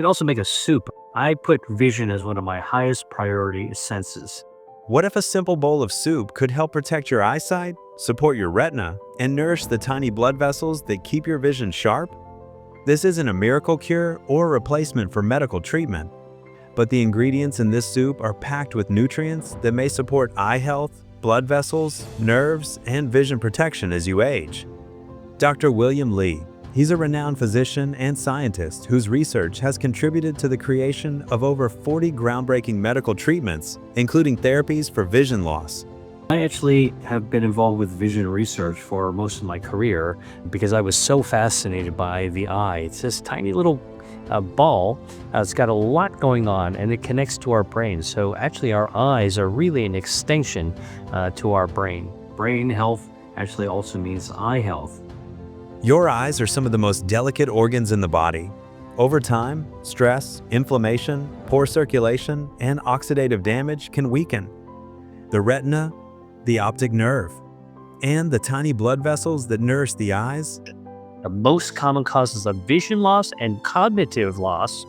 Can also make a soup. I put vision as one of my highest priority senses. What if a simple bowl of soup could help protect your eyesight, support your retina, and nourish the tiny blood vessels that keep your vision sharp? This isn't a miracle cure or a replacement for medical treatment, but the ingredients in this soup are packed with nutrients that may support eye health, blood vessels, nerves, and vision protection as you age. Dr. William Li, he's a renowned physician and scientist whose research has contributed to the creation of over 40 groundbreaking medical treatments, including therapies for vision loss. I actually have been involved with vision research for most of my career because I was so fascinated by the eye. It's this tiny little ball. It's got a lot going on and it connects to our brain. So actually our eyes are really an extension to our brain. Brain health actually also means eye health. Your eyes are some of the most delicate organs in the body. Over time, stress, inflammation, poor circulation, and oxidative damage can weaken the retina, the optic nerve, and the tiny blood vessels that nourish the eyes. The most common causes of vision loss and cognitive loss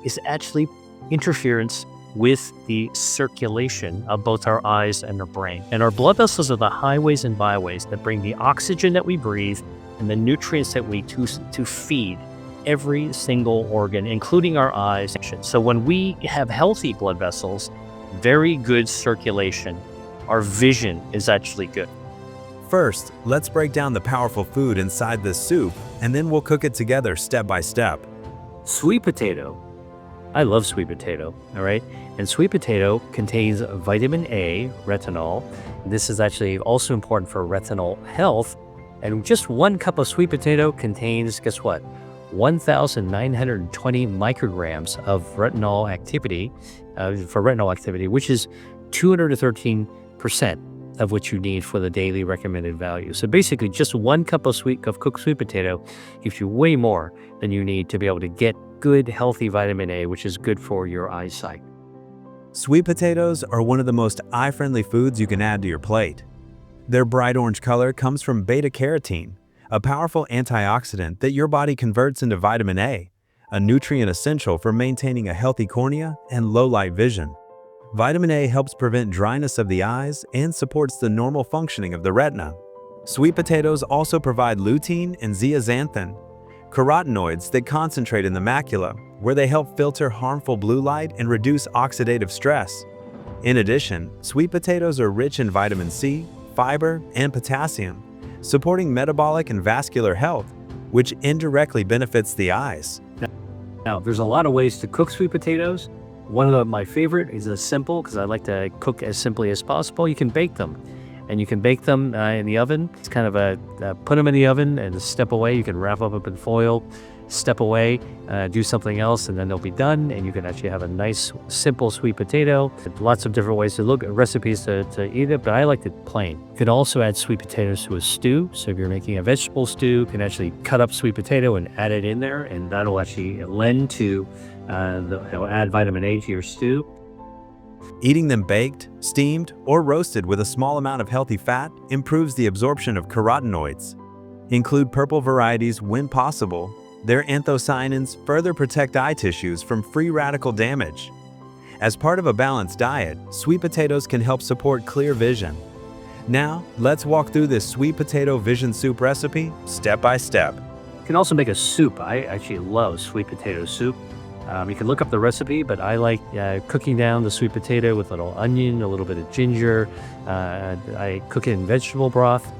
is actually interference with the circulation of both our eyes and our brain. And our blood vessels are the highways and byways that bring the oxygen that we breathe and the nutrients that we to feed every single organ, including our eyes. So when we have healthy blood vessels, very good circulation, our vision is actually good. First, let's break down the powerful food inside this soup, and then we'll cook it together step by step. Sweet potato. I love sweet potato, all right? And sweet potato contains vitamin A, retinol. This is actually also important for retinal health. And just 1 cup of sweet potato contains, guess what? 1,920 micrograms of retinol activity, which is 213% of what you need for the daily recommended value. So basically just 1 cup of cooked sweet potato gives you way more than you need to be able to get good, healthy vitamin A, which is good for your eyesight. Sweet potatoes are one of the most eye-friendly foods you can add to your plate. Their bright orange color comes from beta-carotene, a powerful antioxidant that your body converts into vitamin A, a nutrient essential for maintaining a healthy cornea and low-light vision. Vitamin A helps prevent dryness of the eyes and supports the normal functioning of the retina. Sweet potatoes also provide lutein and zeaxanthin, carotenoids that concentrate in the macula, where they help filter harmful blue light and reduce oxidative stress. In addition, sweet potatoes are rich in vitamin C, fiber, and potassium, supporting metabolic and vascular health, which indirectly benefits the eyes. Now, there's a lot of ways to cook sweet potatoes. One of my favorite is simple, because I like to cook as simply as possible. You can bake them, and you can bake them in the oven. It's kind of put them in the oven and step away. You can wrap them up in foil, step away, do something else, and then they'll be done. And you can actually have a nice, simple sweet potato. Lots of different ways to look at recipes to eat it, but I like it plain. You can also add sweet potatoes to a stew. So if you're making a vegetable stew, you can actually cut up sweet potato and add it in there, and that'll actually lend to add vitamin A to your stew. Eating them baked, steamed, or roasted with a small amount of healthy fat improves the absorption of carotenoids. Include purple varieties when possible. Their anthocyanins further protect eye tissues from free radical damage. As part of a balanced diet, sweet potatoes can help support clear vision. Now, let's walk through this sweet potato vision soup recipe step by step. You can also make a soup. I actually love sweet potato soup. You can look up the recipe, but I like cooking down the sweet potato with a little onion, a little bit of ginger. I cook it in vegetable broth,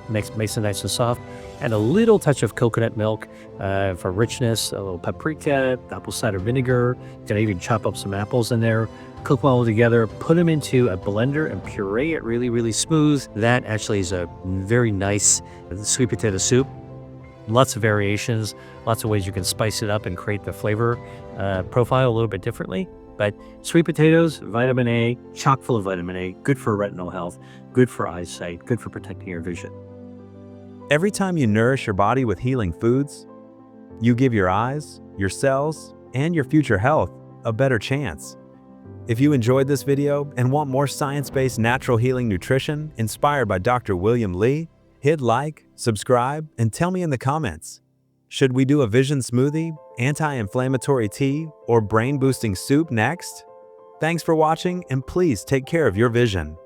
makes it nice and soft, and a little touch of coconut milk for richness, a little paprika, apple cider vinegar. You can even chop up some apples in there, cook well together, put them into a blender and puree it really, really smooth. That actually is a very nice sweet potato soup. Lots of variations, lots of ways you can spice it up and create the flavor profile a little bit differently. But sweet potatoes, vitamin A, chock full of vitamin A, good for retinal health, good for eyesight, good for protecting your vision. Every time you nourish your body with healing foods, you give your eyes, your cells, and your future health a better chance. If you enjoyed this video and want more science-based natural healing nutrition inspired by Dr. William Li, hit like, subscribe, and tell me in the comments. Should we do a vision smoothie anti-inflammatory tea, or brain-boosting soup next? Thanks for watching, and please take care of your vision.